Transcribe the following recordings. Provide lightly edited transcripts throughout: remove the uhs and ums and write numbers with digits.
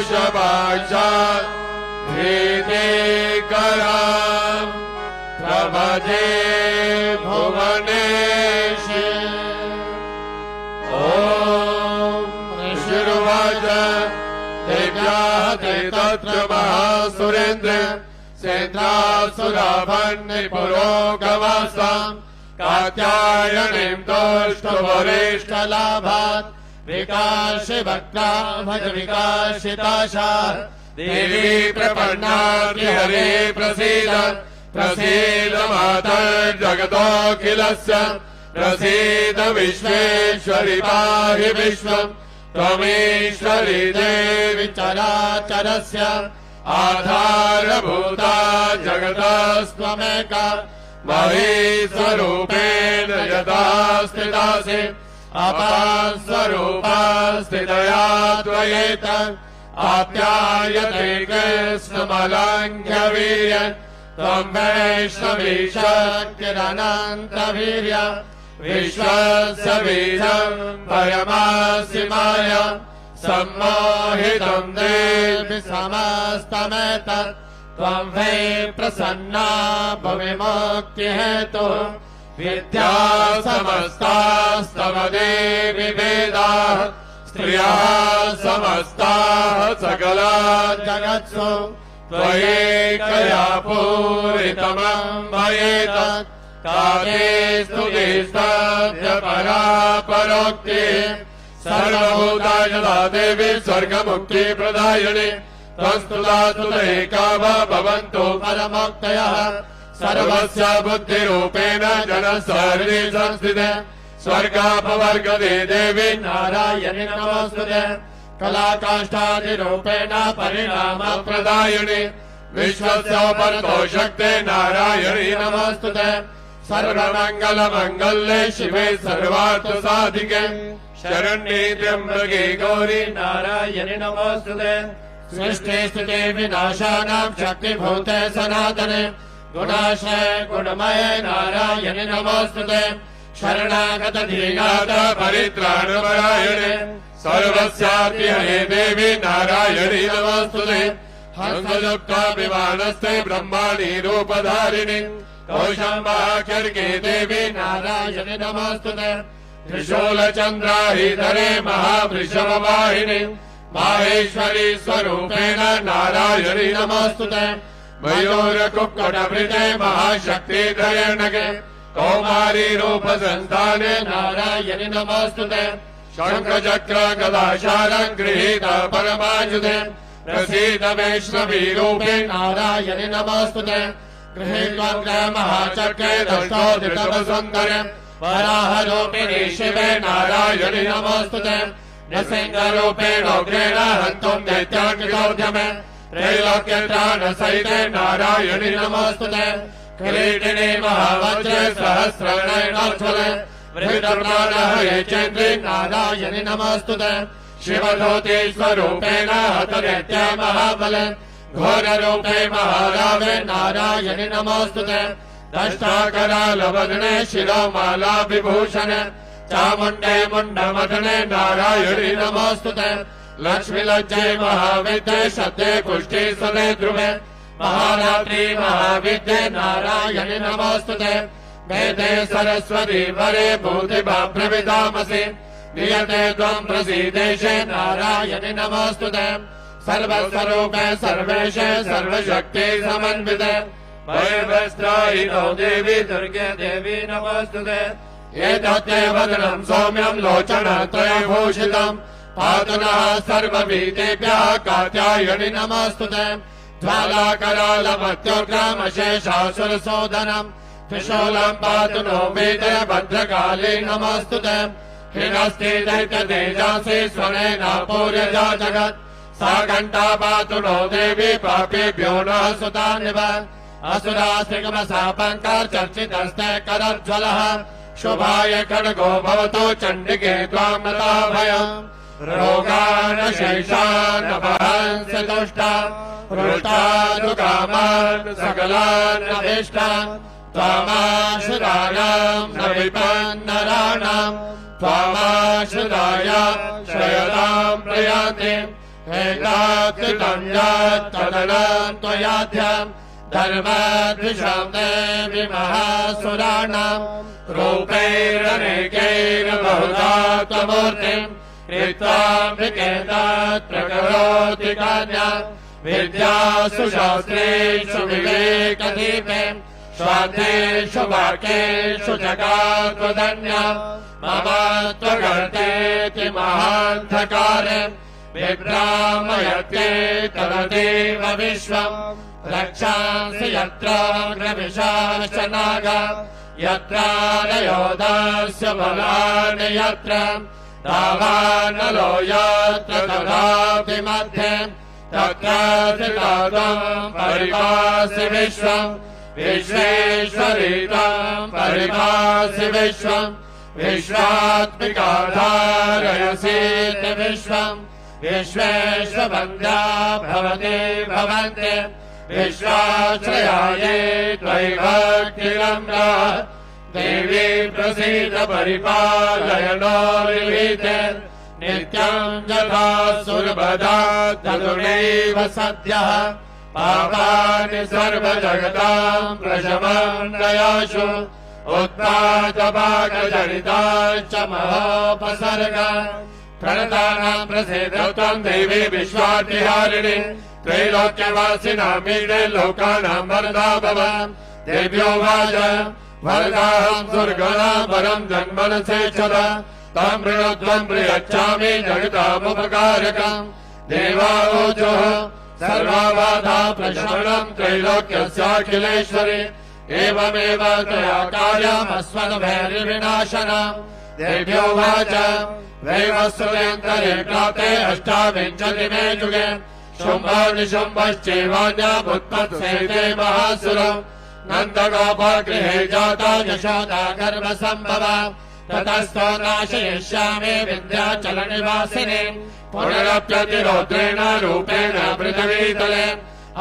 वृषभाक्षात् धीतिकराम् प्रभजे भुवनेशे। ॐ ऋषिरुवाच देव्याहते तत्र महासुरेन्द्र सेन्द्रासुराभन्निपुरोगवासाम् कात्यायनीं तुष्टुवरिष्ठलाभात् विकाशि वक्ता भज विकाशिताशा देवी प्रपन्नार्ति हरे प्रसीद प्रसीद मातर्जगतोऽखिलस्य प्रसीद विश्वेश्वरि पाहि विश्वम् त्वमीश्वरी देवी चराचरस्य आधारभूता जगतस्त्वमेका महीस्वरूपेण यथा स्थितासि अपास्वरूपा स्थितया त्वयेत आप्यायते कृष्णमलङ्घ्य वीर्य त्वं वैष्णवी शक्तिरनन्तवीर्य विश्वस्य बीजं भयमासि माया सम्मोहितं देवि समस्तमेतत् त्वं वै प्रसन्ना भविमुक्तिहेतु विद्या समस्तास्तव देवि वेदाः स्त्रियः समस्ताः सकला जगत्सु त्वयैकया पूरितमं भयेतत् काले स्तुतिस्तस्य परा परोक्तिः सर्वभूता यदा देवी स्वर्गमुक्ति प्रदायिनी त्वस्तुता स्तुतैका भवन्तु परमोक्तयः सर्वस्य बुद्धिरूपेण जनसहृदि संस्थिते स्वर्गापवर्गदे देवी नारायणि नमोस्तुते कलाकाष्ठादिरूपेण परिणामप्रदायिनि विश्वस्य परतो शक्ते नारायणि नमोस्तुते सर्वमङ्गलमङ्गल्ये शिवे सर्वार्थसाधिके शरण्ये त्र्यम्बके गौरी नारायणि नमोस्तुते सृष्टि स्थिति विनाशानां शक्तिभूते सनातने गुणाश्रय गुणमये नारायणि नमोस्तुते शरणागत धीनाथ परित्राणपरायणे सर्वस्यापि हरे देवी नारायणि नमोस्तुते हंसयुक्ता विमानस्ते ब्रह्माणि रूपधारिणि कौशम्बाखर्गे देवी नारायणि नमोस्तुते त्रिशूलचन्द्राहिधरे महावृषभवाहिनि माहेश्वरी स्वरूपेण नारायणि नमोस्तुते मयूरकुक्कुटभृते महाशक्तिधरे नगे कौमारी रूपसंस्थाने नारायणि नमोस्तुते शङ्खचक्र गदाशालं गृहीत परमायुधे प्रसीद वैष्णवी रूपे नारायणि नमोस्तुते गृहीत्वा महाचक्रे दष्टोदितवसुन्दरे वराहरूपिणी शिवे नारायणि नमोस्तुते नृसिंहरूपेणोग्रेण हन्तुं दैत्यान्वितोद्यमे त्रैलोक्यत्राणसहिते नारायणि नमोस्तुते किरीटिनि महावज्रे सहस्रणैर्नोज्ज्वले वृषभनाहये चन्द्रे नारायणि नमोस्तुते शिवज्योतिस्वरूपेण हतदैत्या महाबले घोररूपे महारावे नारायणि नमोस्तुते दष्टाकरालवदने शिरोमाला विभूषणे चामुण्डे मुण्डमदने नारायणि नमोस्तुते लक्ष्मीलज्जे महाविद्ये सत्ये पुष्टि सदे ध्रुवे महारात्रि महाविद्ये नारायणि नमोस्तुते वेदे सरस्वती वरे भूतिभाप्रविदामसि नियते त्वं प्रसीदेशे नारायणि नमोस्तुते सर्वस्वरूपे सर्वेशे सर्वशक्ति समन्विते वैवस्त्रायिनो देवी दुर्गे देवी नमोस्तुते एतत्ते वदनं सौम्यं लोचनत्रयभूषितं पातु नः सर्वभीतेभ्यः कात्यायणि नमोस्तुते ज्वालाकरालमत्युग्रमशेषासुरसोदनं त्रिशूलं पातु नो वेदे भद्रकाली नमोस्तुते हिनस्ति दैत्यतेजसि स्वनेन पूर्यजा जगत् सा घण्टा पातु नो देवी पापेभ्यो नः सुतानिव असुरास्त्रिगमशापङ्कर्चर्चितस्ते करज्ज्वलः शुभाय खड्गो भवतु चण्डिके त्वां नताभयम् रोगान् शैषान् अपहंसि दुष्टा हृष्टानुकामान् सकलान् अभीष्टान् त्वामाश्रितानां न विपन्नराणां त्वामाश्रिताय श्रयतां प्रयान्ति एतत्कृतं यत्तदनं त्वयाध्यं धर्मद्विषं देवि महासुराणां रूपैरनेकैर्बहुधा त्वमूर्तिं कृत्वाम्बिकेतत् प्रकरोति कन्यां विद्यासु शास्त्रेषु विवेकदीपे स्वार्थेषु वाक्येषु जगात्वदन्या मम त्वगर्तेति महान्धकारे विभ्रामयते तदेव विश्वम् रक्षांसि यत्राग्रविशाश्च नागा यत्रालयोदास्य बलानि यत्र तावानलो यत्र तदापि मध्ये तत्र त्रिपादं परिपासि विश्वम् विश्वेश्वरीतं परिपासि विश्वम् विश्वात्मिकाधारयसीति विश्वम् विश्वेश्ववन्द्या भवते भवन्ते विश्वाश्रयाये त्वयि भक्तिरम्रा देवी प्रसीद परिपालय नो विवीते नित्यं यथा सुरभदा तदुनैव सद्यः पापानि सर्वजगतां प्रशमन्नयाशु उत्पादभागजनिताश्च महोपसर्गा प्रणतानां प्रसीदत्वं देवी विश्वार्थिहारिणि त्रैलोक्यवासिनां मीडे लोकानां वरदा भव देव्यो वाच वरदाहं स्वर्गाणां वरं जन्मनसेच्छद तं वृणोत्वं प्रयच्छामि जगतामुपकारकम् देवावोचोः सर्वाबाधा प्रशमनं त्रैलोक्यस्याखिलेश्वरि एवमेव त्वया कार्यमस्मद्भैर्विनाशनम् देव्यो वाच वैवस्वयन्तरे प्राप्ते अष्टाविंशतिमे युगे शुम्भो निशुम्भश्चैवान्यामुत्पत्सेते महासुरम् नन्दगोपगृहे जाता यशोदा गर्भसम्भवा ततस्तो नाशयिष्यामि विन्ध्याचलनिवासिनी पुनरप्यतिरौद्रेण रूपेण पृथिवीतले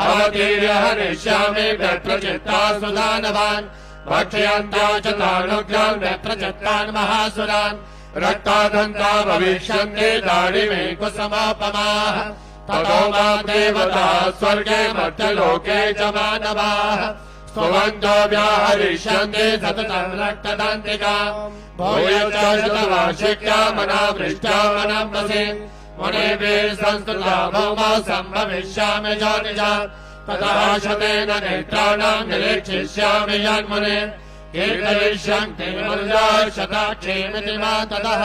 अवतीर्य हनिष्यामि व्यत्रचित्ता सुदानवान् भक्ष्यन्ता च तानुग्रान् व्यत्रचित्तान् महासुरान् रक्तादन्ता भविष्यन्ति दाढिमे कुसुमोपमाः ततो मां देवताः स्वर्गे मर्त्यलोके च मानवाः स्तुवन्तो व्याहरिष्यन्ति सततं रक्तदन्तिकाम् भूयश्च शतवार्षिक्यामनावृष्ट्यामनम्बसि मुनिभिः संस्तुता भौमा सम्भविष्यामि जोनिजा ततः शतेन नेत्राणां निरीक्षिष्यामि यन्मुने कीर्तयिष्यन्ति मुनिजाः शताक्षेमिति मा ततः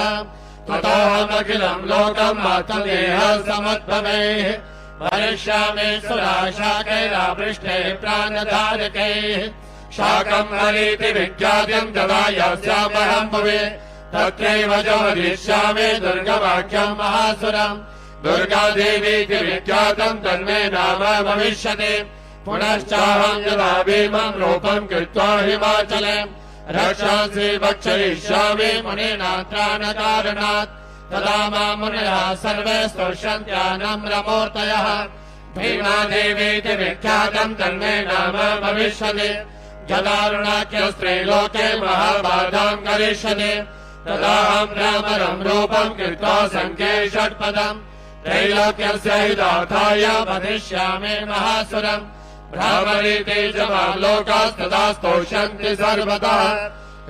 ततोऽहमखिलं लोकम् आत्मदेहः समुद्भवैः भरिष्यामि सुराशाकैरावृष्टैः प्राणधारकैः शाकम्भरीति विख्यातं तदा यास्यामहं भुवि तत्रैव जोदिष्यामि दुर्गवाक्यं महासुरम् दुर्गादेवीति विख्यातं तन्मे नाम भविष्यति पुनश्चाहं यदा भीमं रूपं कृत्वा हिमाचले रक्षांसि भक्षयिष्यामि मुनीनां त्राणकारणात् तदा मां मुनयः सर्वे स्तुष्यन्त्यानम्रमूर्तयः भीमादेवीति विख्यातं तन्मे नाम भविष्यति जदारुणाख्यस्त्रैलोके महाबाधां करिष्यति तदाहं रामरं रूपं कृत्वा सङ्ख्ये षट्पदम् त्रैलोक्यस्य हितार्थाय वदिष्यामि महासुरम् भ्रामरीते च मां लोकास्तदा स्तोष्यन्ति सर्वतः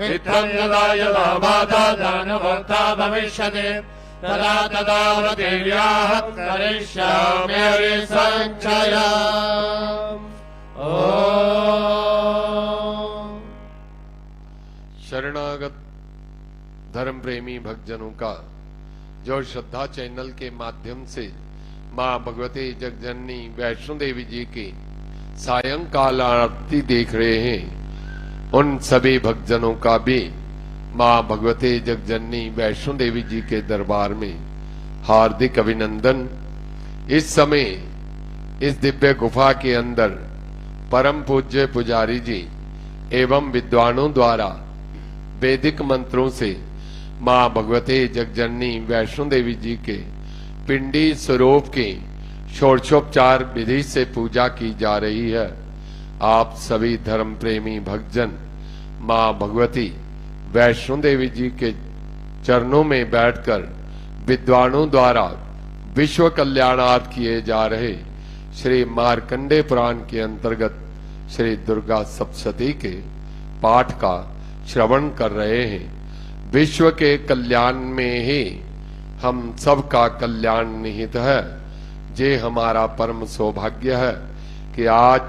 इत्थं यदा यदा बाधा दानवोत्था भविष्यति तदा तदावतीर्याः करिष्यामि हरिसञ्चयम्। शरणागत धर्म प्रेमी भक्तजनों का जो श्रद्धा चैनल के माध्यम से मां भगवती जगजननी वैष्णो देवी जी की सायंकाल आरती देख रहे हैं, उन सभी भक्तजनों का भी मां भगवती जगजननी वैष्णो देवी जी के दरबार में हार्दिक अभिनंदन। इस समय इस दिव्य गुफा के अंदर परम पूज्य पुजारी जी एवं विद्वानों द्वारा वैदिक मंत्रों से मां भगवती जगजननी वैष्णो देवी जी के पिंडी स्वरूप की षोडशोपचार विधि से पूजा की जा रही है। आप सभी धर्म प्रेमी भक्तजन मां भगवती वैष्णो देवी जी के चरणों में बैठकर विद्वानों द्वारा विश्व कल्याणार्थ किए जा रहे श्री मार्कंडे पुराण के अंतर्गत श्री दुर्गा सप्तशती के पाठ का श्रवण कर रहे हैं। विश्व के कल्याण में ही हम सबका कल्याण निहित है। ये हमारा परम सौभाग्य है कि आज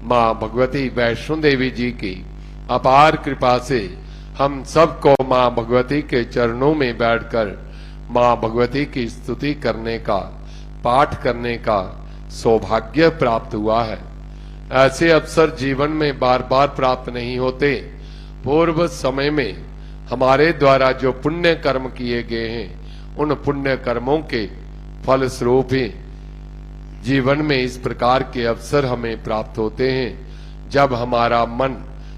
मां भगवती वैष्णो देवी जी की अपार कृपा से हम सबको मां भगवती के चरणों में बैठकर मां भगवती की स्तुति करने का, पाठ करने का सौभाग्य प्राप्त हुआ है। ऐसे अवसर जीवन में बार बार प्राप्त नहीं होते। पूर्व समय में हमारे द्वारा जो पुण्य कर्म किए गए हैं, उन पुण्य कर्मों के फल स्वरूप ही जीवन में इस प्रकार के अवसर हमें प्राप्त होते हैं, जब हमारा मन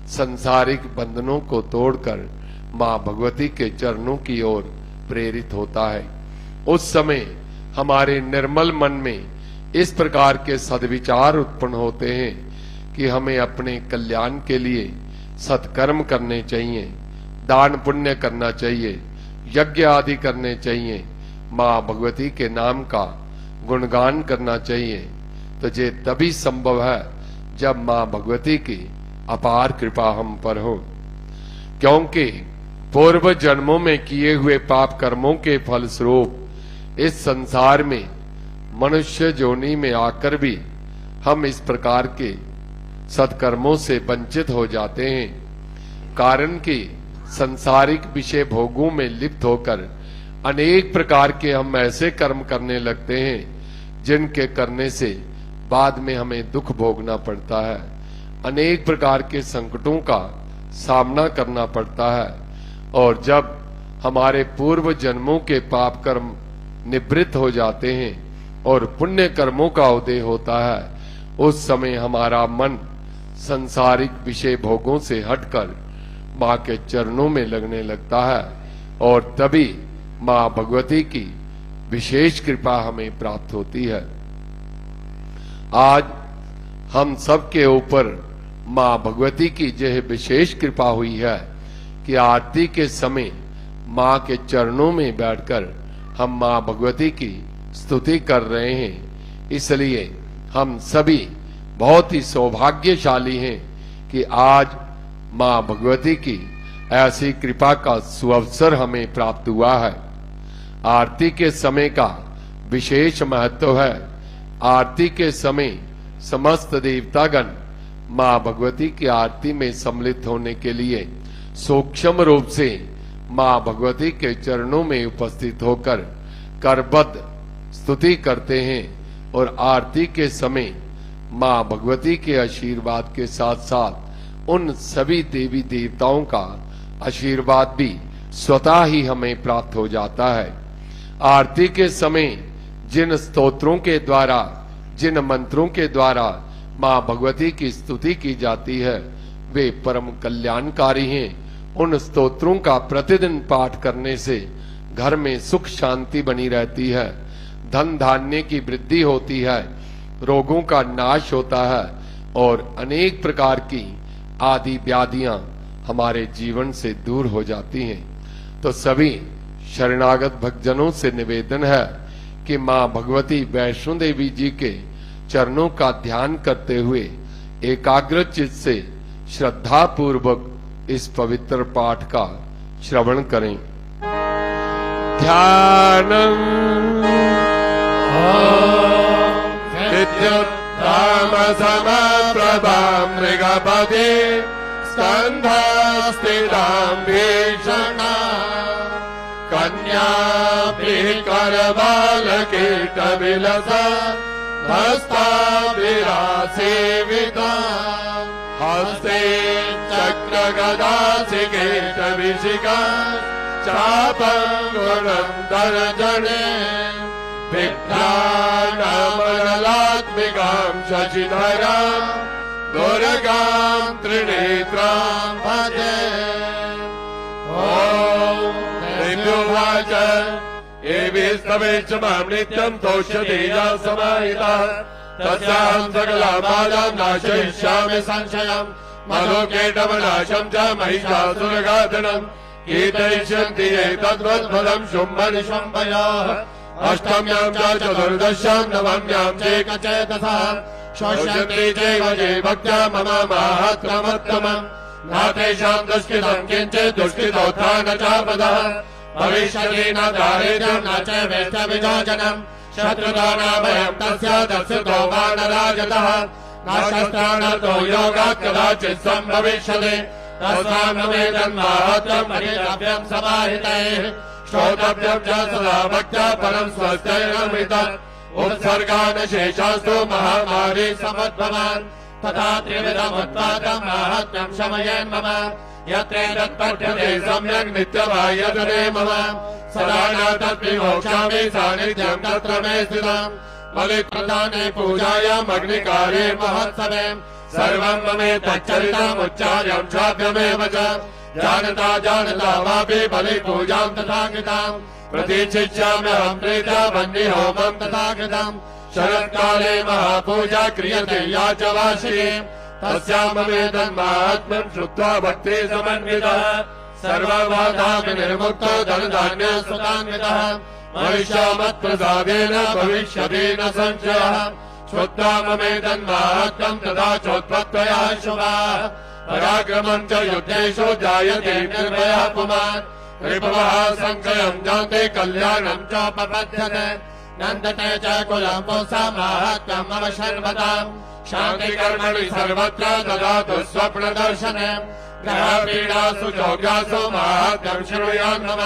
संसारिक बंधनों को तोड़कर मां भगवती के चरणों की ओर प्रेरित होता है। उस समय हमारे निर्मल मन में इस प्रकार के सद्विचार उत्पन्न होते हैं कि हमें अपने कल्याण के लिए सत्कर्म करने चाहिए, दान पुण्य करना चाहिए, यज्ञ आदि करने चाहिए, मां भगवती के नाम का गुणगान करना चाहिए। तो ये तभी संभव है जब मां भगवती की अपार कृपा हम पर हो, क्योंकि पूर्व जन्मों में किए हुए पाप कर्मों के फल स्वरूप इस संसार में मनुष्य जोनि में आकर भी हम इस प्रकार के सत्कर्मों से वंचित हो जाते हैं। कारण कि संसारिक विषय भोगों में लिप्त होकर अनेक प्रकार के हम ऐसे कर्म करने लगते हैं जिनके करने से बाद में हमें दुख भोगना पड़ता है, अनेक प्रकार के संकटों का सामना करना पड़ता है। और जब हमारे पूर्व जन्मों के पाप कर्म निवृत्त हो जाते हैं और पुण्य कर्मों का उदय होता है, उस समय हमारा मन संसारिक विषय भोगों से हटकर मां के चरणों में लगने लगता है और तभी मां भगवती की विशेष कृपा हमें प्राप्त होती है। आज हम सबके ऊपर मां भगवती की यह विशेष कृपा हुई है कि आरती के समय मां के चरणों में बैठकर हम मां भगवती की स्तुति कर रहे हैं। इसलिए हम सभी बहुत ही सौभाग्यशाली हैं कि आज मां भगवती की ऐसी कृपा का सुअवसर हमें प्राप्त हुआ है। आरती के समय का विशेष महत्व है। आरती के समय समस्त देवतागण मां भगवती की आरती में सम्मिलित होने के लिए सूक्ष्म रूप से मां भगवती के चरणों में उपस्थित होकर करबद्ध स्तुति करते हैं और आरती के समय मां भगवती के आशीर्वाद के साथ साथ उन सभी देवी देवताओं का आशीर्वाद भी स्वतः ही हमें प्राप्त हो जाता है। आरती के समय जिन स्तोत्रों के द्वारा, जिन मंत्रों के द्वारा मां भगवती की स्तुति की जाती है, वे परम कल्याणकारी हैं। उन स्तोत्रों का प्रतिदिन पाठ करने से घर में सुख शांति बनी रहती है, धन धान्य की वृद्धि होती है, रोगों का नाश होता है और अनेक प्रकार की आदि व्याधियां हमारे जीवन से दूर हो जाती हैं। तो सभी शरणागत भक्तजनों से निवेदन है कि मां भगवती वैष्णो देवी जी के चरणों का ध्यान करते हुए एकाग्र चित्त से श्रद्धा पूर्वक इस पवित्र पाठ का श्रवण करें। ध्यानम् विद्युत्तामसमप्रभां मृगपदे स्कन्धस्थितां भीषणा कन्याभिः करबालकीटविलसा हस्ताभिरासेविता हस्ते चक्रगदासिकेटविशिखा चापङ्गुणन्तर्जने विघ्नानमनलात्मिकां शशिधरां दुर्गां त्रिनेत्रां भजे। ॐ दिव्योवाच एभिस्तवेश्च मां नित्यं तोष्यतेजा समाहितः तस्यां सकलामादां नाशयिष्यामि संशयम् मधुकेटवनाशं च महिषासुरघातनम् कीर्तयिष्यन्ति ये तद्वद्फलम् शुम्भनिशुम्भयाः अष्टम्यां च चतुर्दश्यां नवम्यां चैकचेतसः शोष्यन्ति चैव ये भक्त्या मम माहात्म्यमुत्तमम् न तेषां दुष्कृतं किञ्चित् दुष्कृतोत्थान च पदः भविष्यति न दारिद्र्यं न च वेष्टविजोजनम् शत्रुतो न भयं तस्य दत्सुतो वा न राजतः न शस्त्राणतो योगात् कदाचित् सम्भविष्यति तस्मान्नमेदन् माहात्म्यं परितव्यं समाहितैः श्रोतव्यं च सदा भक्त्या परं स्वस्त्यैरमृतम् उत्सर्गान् शेषास्तु महामारी समुद्भवान् तथा त्रिविधमुत्पादं माहात्म्यं शमयेन् मम यत्रेतत्पठ्यते सम्यक् नित्यबाह्यतरे मम सदा न तद्विमोक्षामि सान्निध्यं तत्र मे स्थितम् बलिप्रदाने पूजायाम् अग्निकार्ये महोत्सवे सर्वं ममेतच्चरितमुच्चार्यं चाभ्यमेव च जानता जानता वापि बलिपूजां तथा कृताम् प्रतीक्षिष्याम्यहं प्रीत्या वह्निहोमं तथा कृतम् शरत्काले महापूजा क्रियते या च वार्षिकी तस्यां ममेतन्माहात्म्यं श्रुत्वा भक्ति समन्वितः सर्वबाधाविनिर्मुक्तो धनधान्य सुतान्वितः मनुष्यामत्प्रसादेन भविष्यति न संशयः श्रुत्वा ममेतन्माहात्म्यं तथा चोत्पत्तया शुभाः पराक्रमं च युद्धेषु जायते निर्भयः पुमान् रिपवः संशयं जानते कल्याणं चोपपद्यते नन्दते च कुलं पुंसां माहात्म्यम् अवशर्वताम् शान्तिकर्मणि सर्वत्र ददातु स्वप्नदर्शने ग्रहपीडासु चौग्रासु माहात्म्यं शृणुयान् मम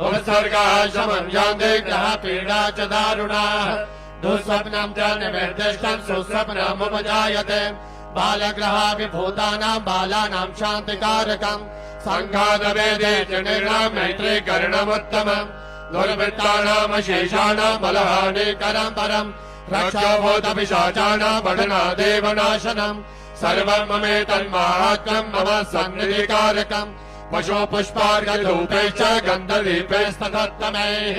उपसर्गाः शमं यान्ते ग्रहपीडा च दारुणाः दुःस्वप्नं च निवर्दिष्टं सुस्वप्नमुपजायते बालग्रहाभिभूतानां बालानां शान्तिकारकम् सङ्घातवेदे च निर्णां मैत्रीकरणमुत्तमम् दुर्वृत्तानामशेषाणां बलहानिकरं परम् रक्षोभूतपिशाचानां पठनादेव नाशनम् सर्वं ममेतन्माहात्म्यं मम सन्निधिकारकम् पशुपुष्पार्घधूपैश्च गन्धदीपैस्तथोत्तमैः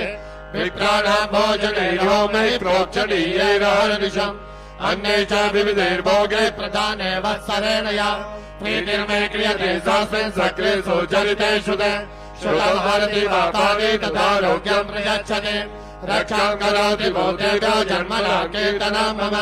विप्राणां भोजनैर्होमैः प्रोक्षणीयैरहर्निशम् अन्ये च विविधैर्भोगे प्रदाने वत्सरेण या प्रीतिर्मे क्रियते सास्मिन् सक्रे सुचरितेषु ते श्रुतं हरति वातानि तथारोग्यं प्रयच्छति रक्षां करोति भूतेभ्यो जन्मना कीर्तनं मम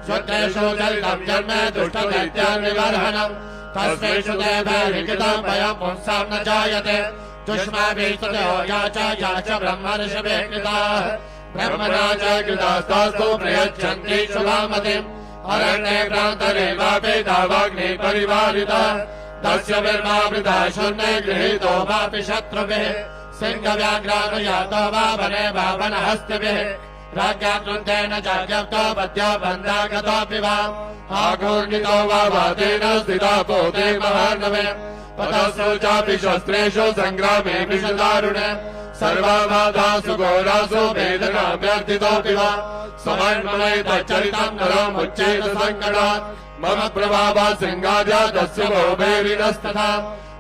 श्रुतेषु चरितं जन्म दुष्टदैत्यान्निबर्हणम् तस्मेषु देवैर्विहितं भयं पुंसां न जायते दुष्माभिस्तुतो या च ब्रह्मर्षिभिः कृताः ब्रह्मणा च कृतास्तास्तु प्रयच्छन्ति शुभामतिम् अरण्ये प्रान्तरे वापि दावाग्निः परिवारितः तस्य विर्मावृता शून्ये गृहीतो वापि शत्रुभिः सिंहव्याघ्रानुयातो वा वने वा वनहस्तिभिः राज्ञा कृन्तेन च ज्ञप्तो बध्यो बन्धागतोऽपि वा आघूर्णितो वा वातेन स्थिता पोते महार्णवे पतस्सु चापि शस्त्रेषु सङ्ग्रामे विषदारुणे सर्वबाधासु घोरासु वेदनाभ्यर्थितोऽपि वा समन्वयतच्चरितं नरमुच्चेत सङ्कटात् मम प्रभावा सिंहाद्या तस्य भोभैरिणस्तथा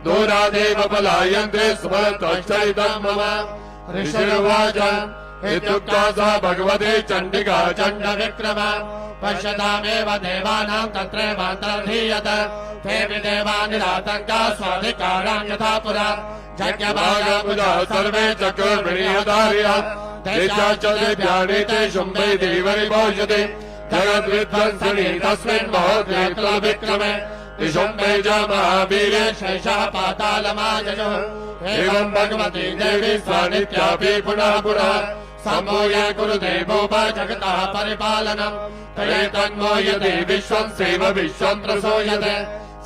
दूरादेव पलायन्ते स्मरतश्चरितं मम ऋषिरुवाच इत्युक्त्वा सा भगवती चण्डिका चण्डविक्रमा पश्यतामेव देवानां तत्रैवान्तर्धीयत तेऽपि देवा निरातङ्का स्वाधिकारान् यथा पुरा यज्ञभागामुदा सर्वे चक्रुर्विणीयधार्यः देशाच्च देव्यानीते शुम्भे देवरिभोषते जगद्विध्वंसिनी तस्मिन् महोदये विक्रमे निशुम्भे च महावीरे शेषः पातालमाजयुः एवं भगवती देवी सा नित्यापि पुनः पुनः सम्भूय कुरुते भूप जगतः परिपालनम् तयेतन्मोह्यते विश्वं सेव विश्वं प्रसूयते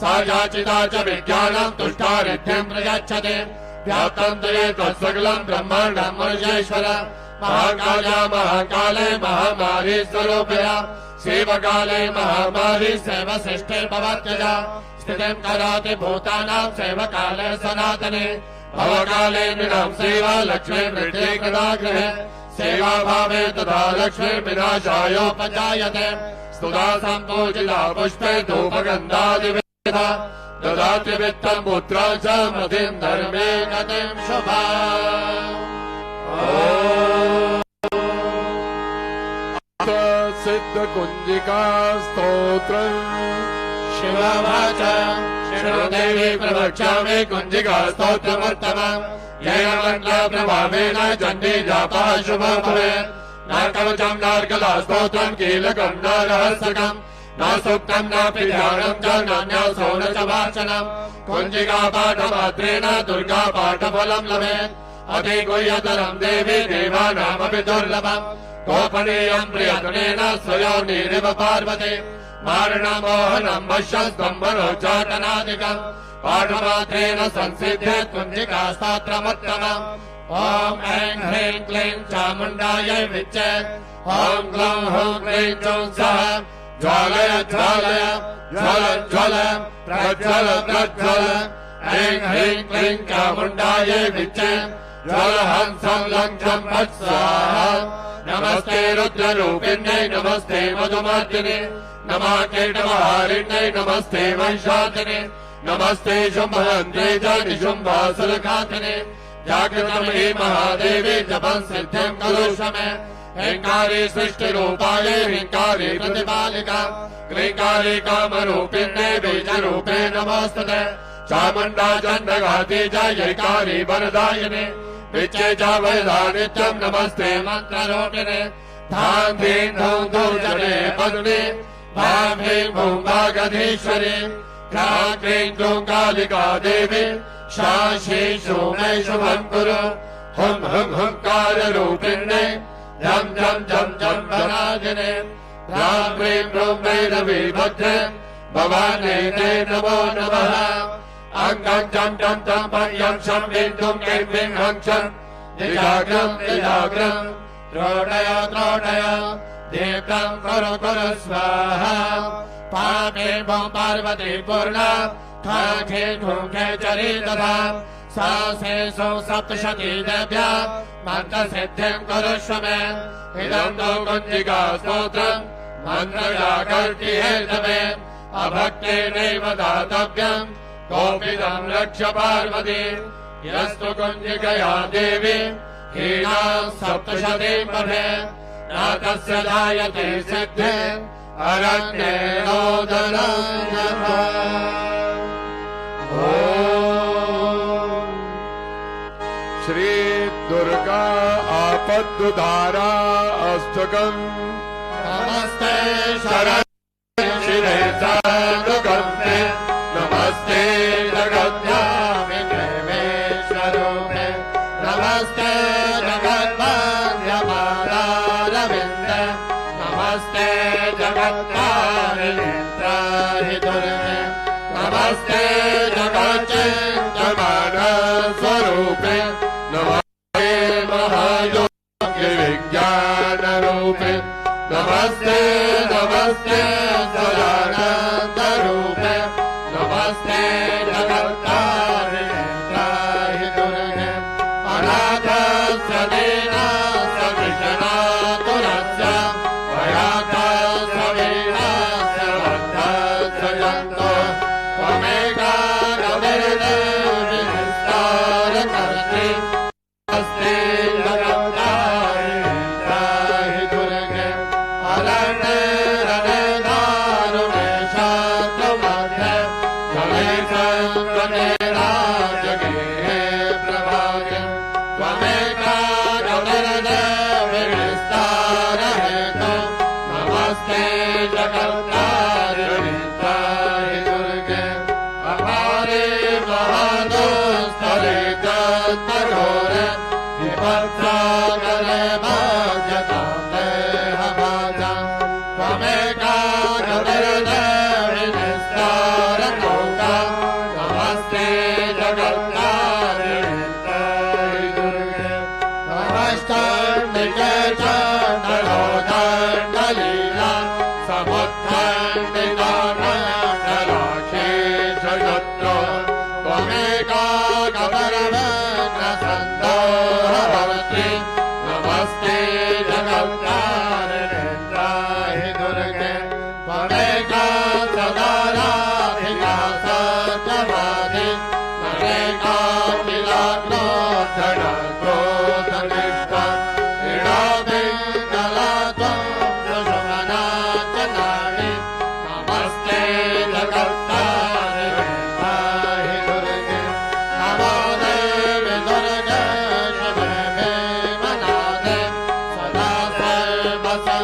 सा याचिता च विज्ञानं तुष्टारिध्यं प्रयच्छते व्याप्तं तये तत्सकलं ब्रह्माण्डं मनुजेश्वर महाकाल्या महाकाले महामारी स्वरूपया सेवकाले महामारी सेवशिष्टे भवत्यजा स्थितिं करोति भूतानां सेवकाले सनातने भवकाले नृणां सेवा लक्ष्मी वृद्धि कदाग्रहे सेवाभावे तथा लक्ष्मीर्विनाशायोपजायते स्तुता सम्पूजिता पुष्पे धूपगन्धादिवेदा ददाति वित्तं पुत्रा च मतिं धर्मे गतिं शुभा सिद्ध कुंजिका स्तोत्रम् शिववाच शृणुदेवी प्रवक्ष्यामि कुञ्जिका स्तोत्रमुत्तमम् येन मन्त्रप्रभावेन चण्डी जापः शुभो भवेत् न कवचम् नार्गला स्तोत्रम् कीलकम् न रहस्यकम् न सूक्तम् नापि ध्यानम् च नान्यासो न च वाचनम् कुञ्जिका पाठमात्रेण दुर्गा पाठफलम् लभेत् अति गुह्यतरम् देवी देवानामपि दुर्लभम् गोपनीयम् प्रियतनेन स्वयोनिरिव पार्वती मारणमोहनम् वश्यस्तम्भनोच्चाटनादिकम् पाठमात्रेण संसिध्येत् कुञ्जिका स्तोत्रमुत्तमम् ॐ ऐं ह्रीं क्लीं चामुण्डायै विच्चे ॐ ग्लौं हूं क्लीं चौं सः ज्वालय ज्वालय ज्वल ज्वल प्रज्वल प्रज्वल ऐं ह्रीं क्लीं चामुण्डायै विच्चे ज्वल हंसं लङ्घं फट् स्वाहा नमस्ते रुद्ररूपिण्यै नमस्ते मधुमर्दिने नमः कीटमहारिण्यै नमस्ते महिषातिने नमस्ते शुम्भहन्त्रे च निशुम्भासुरघातिने जागृतं हि महादेवी जपं सिद्धिं करोषु मे ह्रीङ्कारे सृष्टिरूपायै ह्रीङ्कारे प्रतिपालिका क्लीङ्कारे कामरूपिण्ये बीजरूपे नमोऽस्तुते चामुण्डा चण्डघाती च यैकारि वरदायिने विच्चे च वरदा नित्यं नमस्ते मन्त्ररूपिणे धां धीं धूं धूं जने पद्मे भां ह्रीं भूं भागधीश्वरी क्रां क्लीं क्लूं कालिका देवी शाशी शुमे शुभं कुरु हुं हुं हुंकाररूपिण्ये झं झं झं झं भराजिने ह्रां ह्रीं ह्रूं भैरवी भद्रे भवानी ते नमो नमः अङ्गं चं चं चं पञ्चं शं बिन्दुं क्लीं क्लीं हं चं दिजाग्रं दिजाग्रं त्रोटय त्रोटय दीप्तं कुरु कुरु स्वाहा पापे भो पार्वती पूर्णा खाखे घूखे चरी तथा सासे सौ सप्तशती देव्या मन्त्रसिद्धिं कुरुष्व मे इदं तु कुञ्जिका स्तोत्रम् मन्त्रजागर्ति हेतवे अभक्तेनैव दातव्यम् कोऽपिदं रक्ष्य पार्वती यस्तु कुञ्जिकया देवी हीना सप्तशतीं पठेत् न तस्य जायते सिद्धिः अरण्येनोदराय श्री दुर्गा आपद्दुदारा अष्टकम् नमस्ते शरण्ये साधुकम्पे नमस्ते जगद्धामिने स्वरूपे नमस्ते जगद्भाग्यमालारविन्दे नमस्ते जगत्तारिणेत्राहि दुर्गे नमस्ते जगच्चिन्तमान स्वरूपे नमस्ते महायोग्य विज्ञान रूपे नमस्ते नमस्ते सदानंद रूपे नमस्ते जगत्तारिणेत्राहि दुर्गे अनाथस्य दीनस्य कृष्णातुरस्य भयार्थस्य वीरस्य बद्धस्य जन्तो त्वमेका गतिर्देवी विस्तारकर्त्री नमस्ते जगत्तारिणेत्राहि दुर्गे अरण्ये रणे दारुणे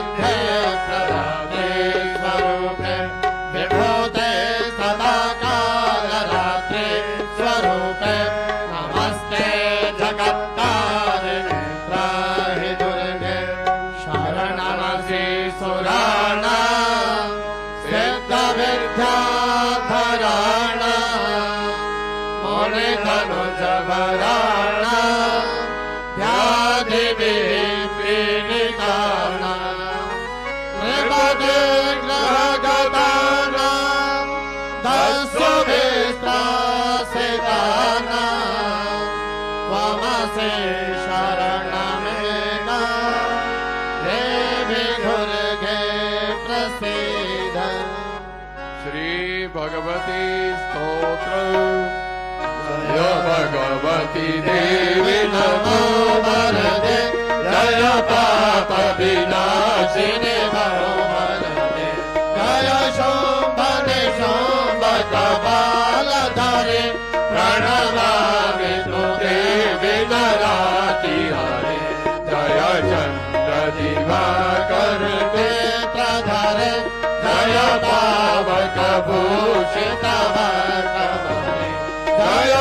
मध्ये प्रभाते स्वरूपे विभूते सदा कालरात्रे स्वरूपे नमस्ते जगत्तारिणे त्राहि दुर्गे शरणमसि सुराणां सिद्धविद्याधराणां मुनितनुजवराणां व्याधिविपीडितानां नृपतिग्रहगतानां दस्युभिस्त्रासितानां त्वमसि शरणमेका देवी दुर्गे प्रसीद। श्री भगवती स्तोत्र। जय भगवती देवी नमो वरदे जय पाप विनाशिने भो वरदे जय शोभने शोभ कपालधरे प्रणमामि तु देवी नराति हरे जय चंद्र दिवाकर नेत्रधरे जय पावक भूषित वरदे जय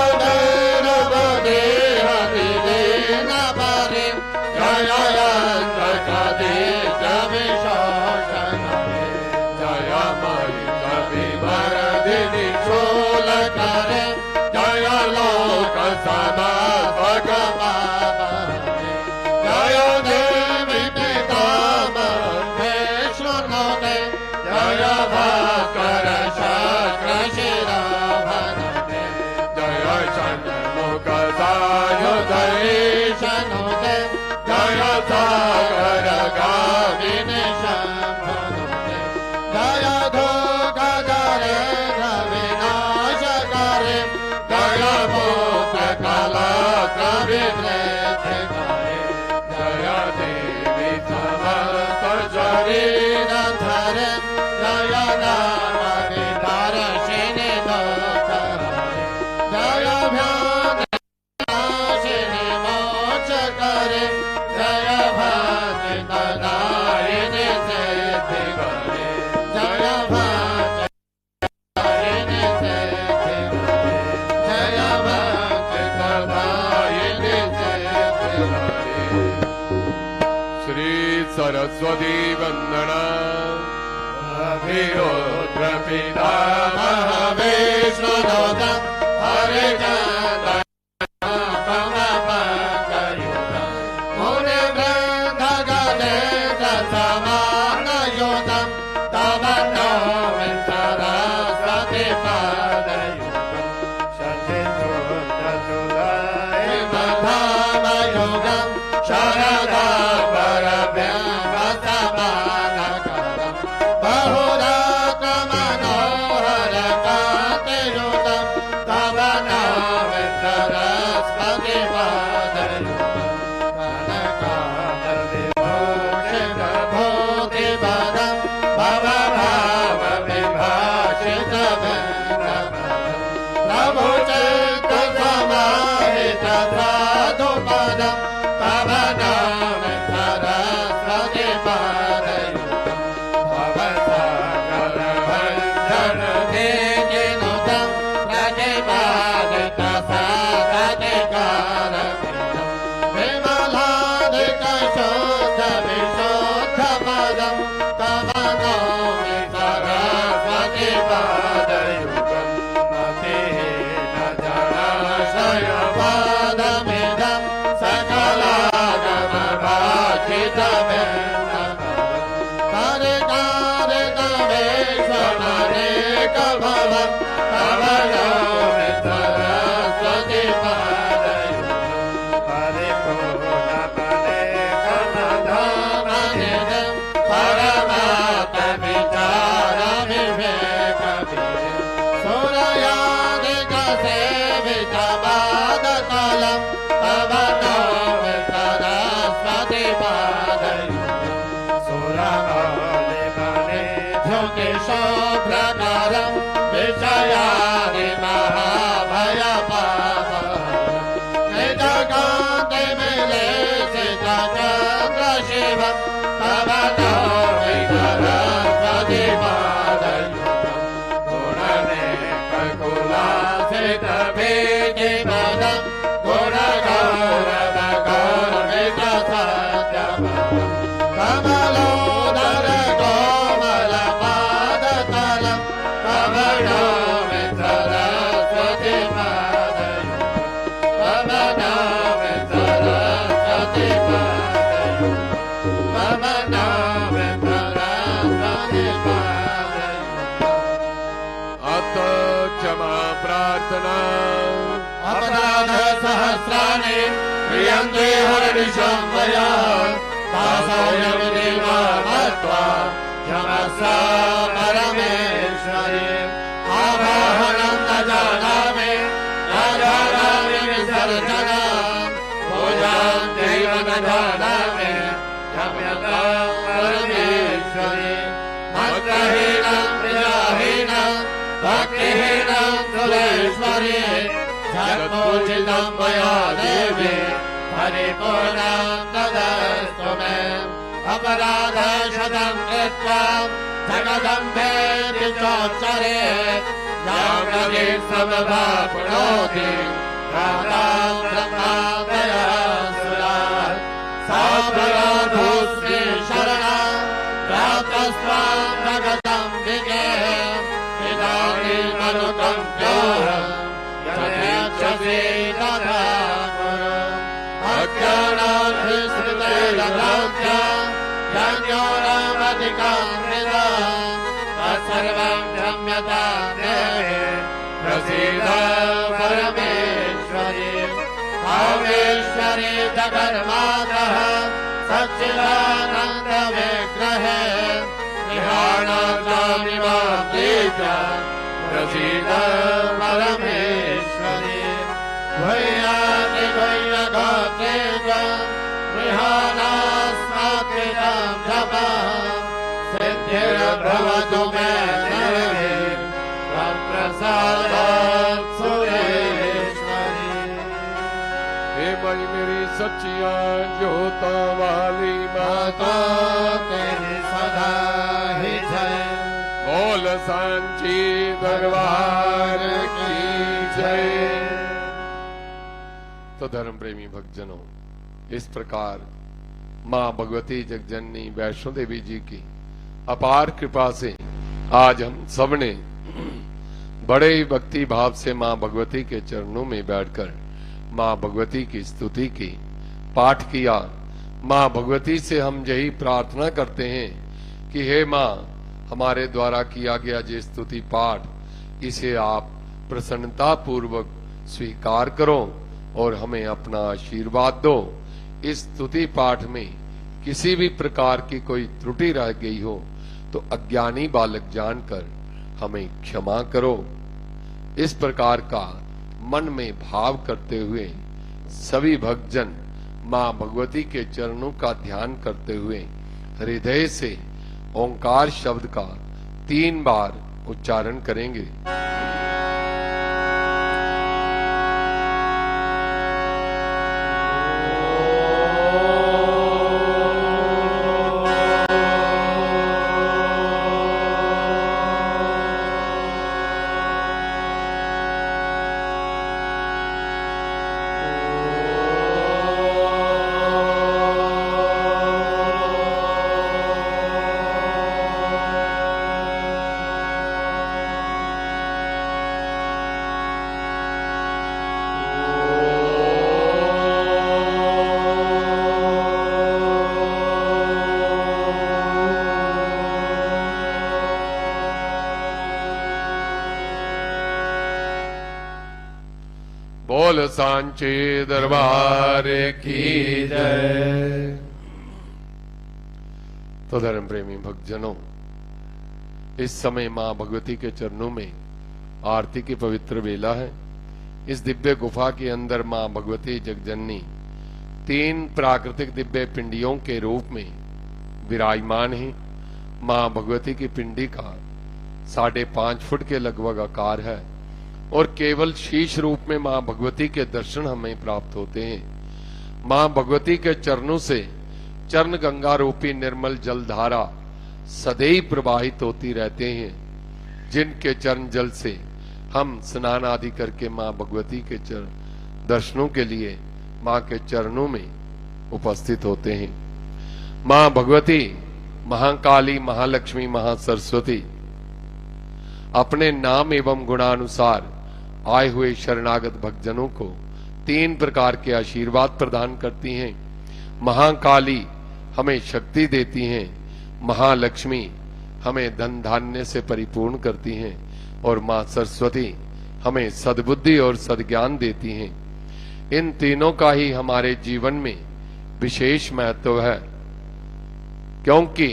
सरस्वती वंदना अभिरुद्र पितामह विष्णुदूतं हरिचन्दन पवनपङ्कयुतं मुनिवृन्दगणेश समानयुतं तव नौमि सरस्वती पादयुगं शशिचूर्णचूडामयुगं शरदा शिव क्षमा प्रार्थना अपराध सहस्राणि क्रियन्ते हरिषं मया दासोऽयं देवा मत्वा क्षमस्व परमेश्वरि आवाहनं न जानामि विसर्जनं पूजां चैव न जानामि क्षम्यतां परमेश्वरि भक्तहीनं प्रियहीनं भक्तिहीनं सुरेश्वरि सर्वोचितं मया देवी परिपूर्णं तदस्तु मे अपराधशतं कृत्वा जगदम्बे विचोच्चरे यां समभाप्नोति रातां ब्रह्मादया सुरा सापराधोऽस्मि शरणं प्राप्तस्त्वां जगतं विगे इदानीमनुकम्प्योऽहम् यथेच्छसि तथा कुरु अज्ञानाभिस्मृतेरभ्यां तत्सर्वं क्षम्यतां देहि प्रसीद परमेश्वरि कामेश्वरि जगन्मातः सच्चिदानन्दविग्रहे विहाणाचामि मां दीक्षा प्रसीद परमेश्वरि भयानि भयगात्रे गृहाणास्माकृतं जपः सिद्धिर्भवतु मे देहि त्वं प्रसादात् सुरेश्वरि हे भाई मेरी सच्चिया ज्योता वाली माता तेरी सदा ही जय बोल सांची दरबार की जय। तो धर्म प्रेमी भक्तजनों, इस प्रकार मां भगवती जगजननी वैष्णो देवी जी की अपार कृपा से आज हम सबने बड़े ही भक्ति भाव से मां भगवती के चरणों में बैठकर मां भगवती की स्तुति की, पाठ किया। मां भगवती से हम यही प्रार्थना करते हैं कि हे मां, हमारे द्वारा किया गया ये स्तुति पाठ, इसे आप प्रसन्नता पूर्वक स्वीकार करो और हमें अपना आशीर्वाद दो। इस स्तुति पाठ में किसी भी प्रकार की कोई त्रुटि रह गई हो तो अज्ञानी बालक जानकर हमें क्षमा करो। इस प्रकार का मन में भाव करते हुए सभी भक्तजन मां भगवती के चरणों का ध्यान करते हुए हृदय से ओंकार शब्द का 3 बार उच्चारण करेंगे। बोल सांचे दरबार की जय। तो धर्म प्रेमी भक्तजनों, इस समय मां भगवती के चरणों में आरती की पवित्र बेला है। इस दिव्य गुफा के अंदर मां भगवती जगजननी 3 प्राकृतिक दिव्य पिंडियों के रूप में विराजमान है। मां भगवती की पिंडी का 5.5 फुट के लगभग आकार है और केवल शीश रूप में मां भगवती के दर्शन हमें प्राप्त होते हैं। मां भगवती के चरणों से चरण गंगा रूपी निर्मल जलधारा सदैव प्रवाहित होती रहते हैं, जिनके चरण जल से हम स्नान आदि करके मां भगवती के चरण दर्शनों के लिए मां के चरणों में उपस्थित होते हैं। मां भगवती महाकाली, महालक्ष्मी, महासरस्वती अपने नाम एवं गुणानुसार आए हुए शरणागत भक्तजनों को 3 प्रकार के आशीर्वाद प्रदान करती हैं। महाकाली हमें शक्ति देती हैं, महालक्ष्मी हमें धन धान्य से परिपूर्ण करती हैं और मां सरस्वती हमें सद्बुद्धि और सद्ज्ञान देती हैं। इन तीनों का ही हमारे जीवन में विशेष महत्व है, क्योंकि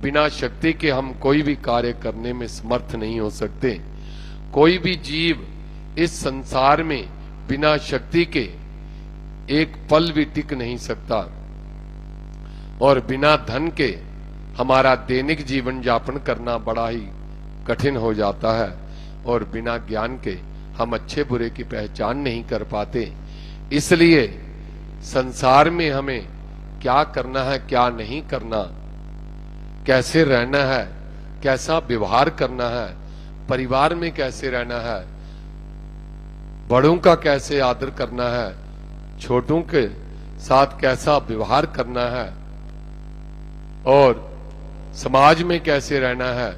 बिना शक्ति के हम कोई भी कार्य करने में समर्थ नहीं हो सकते। कोई भी जीव इस संसार में बिना शक्ति के एक पल भी टिक नहीं सकता, और बिना धन के हमारा दैनिक जीवन यापन करना बड़ा ही कठिन हो जाता है, और बिना ज्ञान के हम अच्छे बुरे की पहचान नहीं कर पाते। इसलिए संसार में हमें क्या करना है, क्या नहीं करना, कैसे रहना है, कैसा व्यवहार करना है, परिवार में कैसे रहना है, बड़ों का कैसे आदर करना है, छोटों के साथ कैसा व्यवहार करना है, और समाज में कैसे रहना है,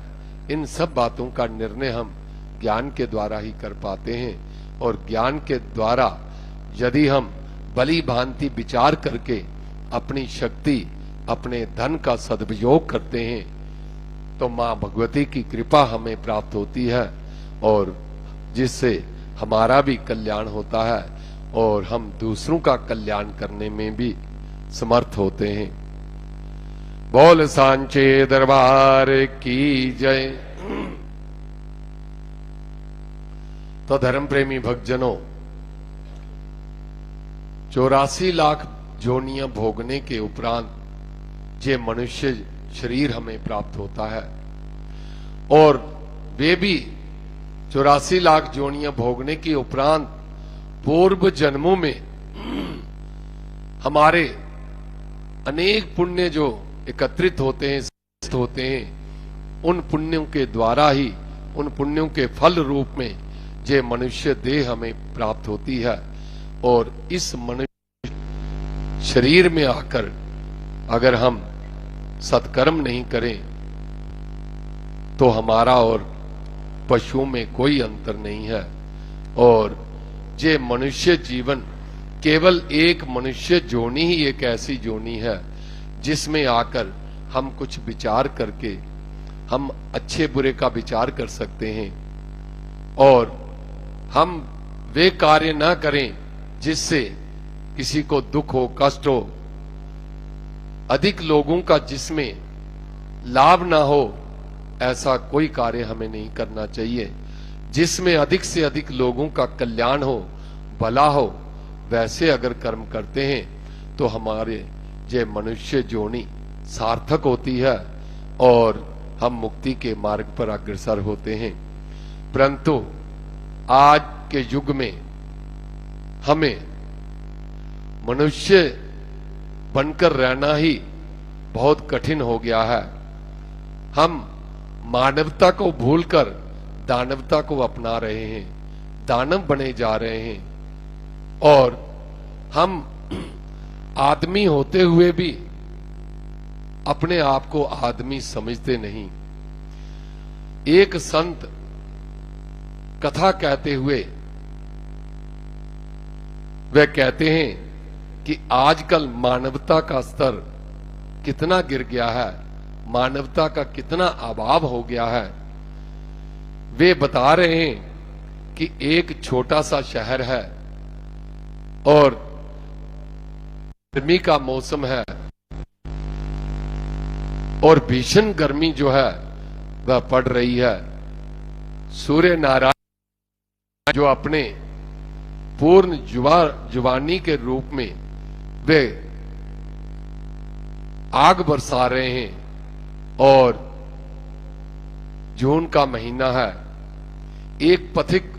इन सब बातों का निर्णय हम ज्ञान के द्वारा ही कर पाते हैं। और ज्ञान के द्वारा यदि हम भली भांति विचार करके अपनी शक्ति, अपने धन का सदुपयोग करते हैं, तो मां भगवती की कृपा हमें प्राप्त होती है, और जिससे हमारा भी कल्याण होता है और हम दूसरों का कल्याण करने में भी समर्थ होते हैं। बोल सांचे दरबार की जय। तो धर्म प्रेमी भक्तजनों, 84 लाख जोनियां भोगने के उपरांत ये मनुष्य शरीर हमें प्राप्त होता है, और वे भी 84 लाख जोनियां भोगने के उपरांत पूर्व जन्मों में हमारे अनेक पुण्य जो एकत्रित होते हैं, उन पुण्यों के द्वारा ही, उन पुण्यों के फल रूप में ये मनुष्य देह हमें प्राप्त होती है। और इस मनुष्य शरीर में आकर अगर हम सत्कर्म नहीं करें तो हमारा और पशुओं में कोई अंतर नहीं है। और ये मनुष्य जीवन केवल एक मनुष्य जोनी ही एक ऐसी जोनी है जिसमें आकर हम कुछ विचार करके हम अच्छे बुरे का विचार कर सकते हैं, और हम वे कार्य ना करें जिससे किसी को दुख हो, कष्ट हो, अधिक लोगों का जिसमें लाभ ना हो, ऐसा कोई कार्य हमें नहीं करना चाहिए। जिसमें अधिक से अधिक लोगों का कल्याण हो, भला हो, वैसे अगर कर्म करते हैं तो हमारे ये मनुष्य जोनी सार्थक होती है और हम मुक्ति के मार्ग पर अग्रसर होते हैं। परंतु आज के युग में हमें मनुष्य बनकर रहना ही बहुत कठिन हो गया है। हम मानवता को भूलकर दानवता को अपना रहे हैं, दानव बने जा रहे हैं, और हम आदमी होते हुए भी अपने आप को आदमी समझते नहीं। एक संत कथा कहते हुए वे कहते हैं कि आजकल मानवता का स्तर कितना गिर गया है, मानवता का कितना अभाव हो गया है। वे बता रहे हैं कि एक छोटा सा शहर है और गर्मी का मौसम है, और भीषण गर्मी जो है वह पड़ रही है। सूर्य नारायण जो अपने पूर्ण जुवानी के रूप में वे आग बरसा रहे हैं, और जून का महीना है। एक पथिक,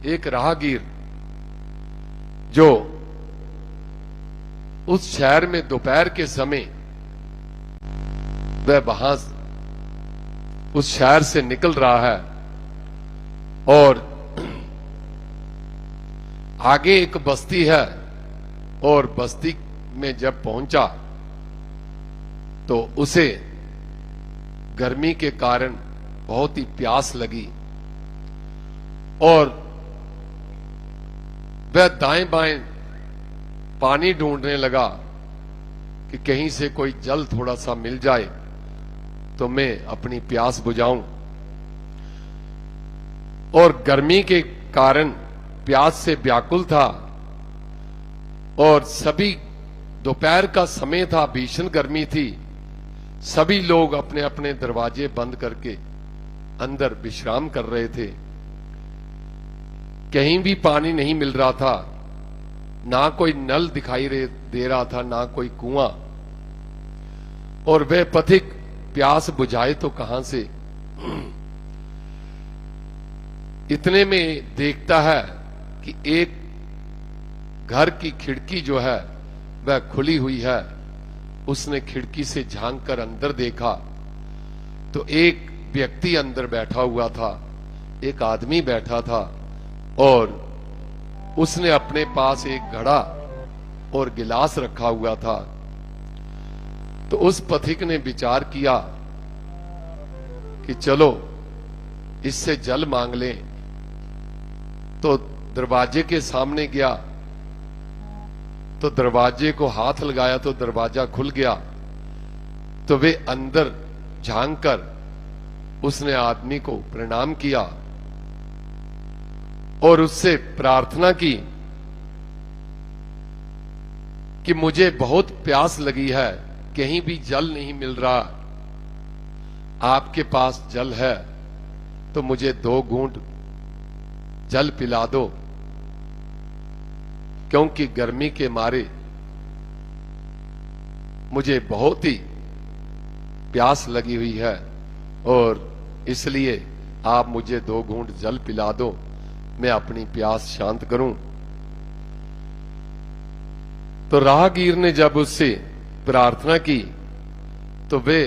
एक राहगीर जो उस शहर में दोपहर के समय वह वहां उस शहर से निकल रहा है, और आगे एक बस्ती है, और बस्ती में जब पहुंचा तो उसे गर्मी के कारण बहुत ही प्यास लगी, और वह दाएं बाएं पानी ढूंढने लगा कि कहीं से कोई जल थोड़ा सा मिल जाए तो मैं अपनी प्यास बुझाऊं। और गर्मी के कारण प्यास से व्याकुल था और सभी दोपहर का समय था, भीषण गर्मी थी। सभी लोग अपने अपने दरवाजे बंद करके अंदर विश्राम कर रहे थे। कहीं भी पानी नहीं मिल रहा था, ना कोई नल दिखाई दे रहा था, ना कोई कुआं। और वह पथिक प्यास बुझाए तो कहां से। इतने में देखता है कि एक घर की खिड़की जो है वह खुली हुई है। उसने खिड़की से झांक कर अंदर देखा तो एक व्यक्ति अंदर बैठा हुआ था, एक आदमी बैठा था और उसने अपने पास एक घड़ा और गिलास रखा हुआ था। तो उस पथिक ने विचार किया कि चलो इससे जल मांग लें। तो दरवाजे के सामने गया तो दरवाजे को हाथ लगाया तो दरवाजा खुल गया। तो वे अंदर झांक कर उसने आदमी को प्रणाम किया और उससे प्रार्थना की कि मुझे बहुत प्यास लगी है, कहीं भी जल नहीं मिल रहा, आपके पास जल है तो मुझे 2 घूंट जल पिला दो, क्योंकि गर्मी के मारे मुझे बहुत ही प्यास लगी हुई है और इसलिए आप मुझे 2 घूंट जल पिला दो, मैं अपनी प्यास शांत करूं। तो राहगीर ने जब उससे प्रार्थना की तो वे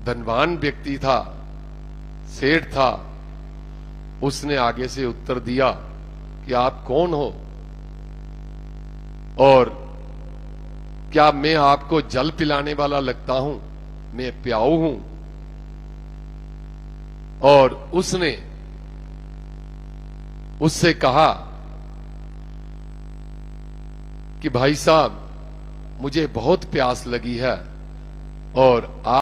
धनवान व्यक्ति था, सेठ था। उसने आगे से उत्तर दिया कि आप कौन हो और क्या मैं आपको जल पिलाने वाला लगता हूं? मैं प्याऊ हूं। और उसने उससे कहा कि भाई साहब मुझे बहुत प्यास लगी है और आप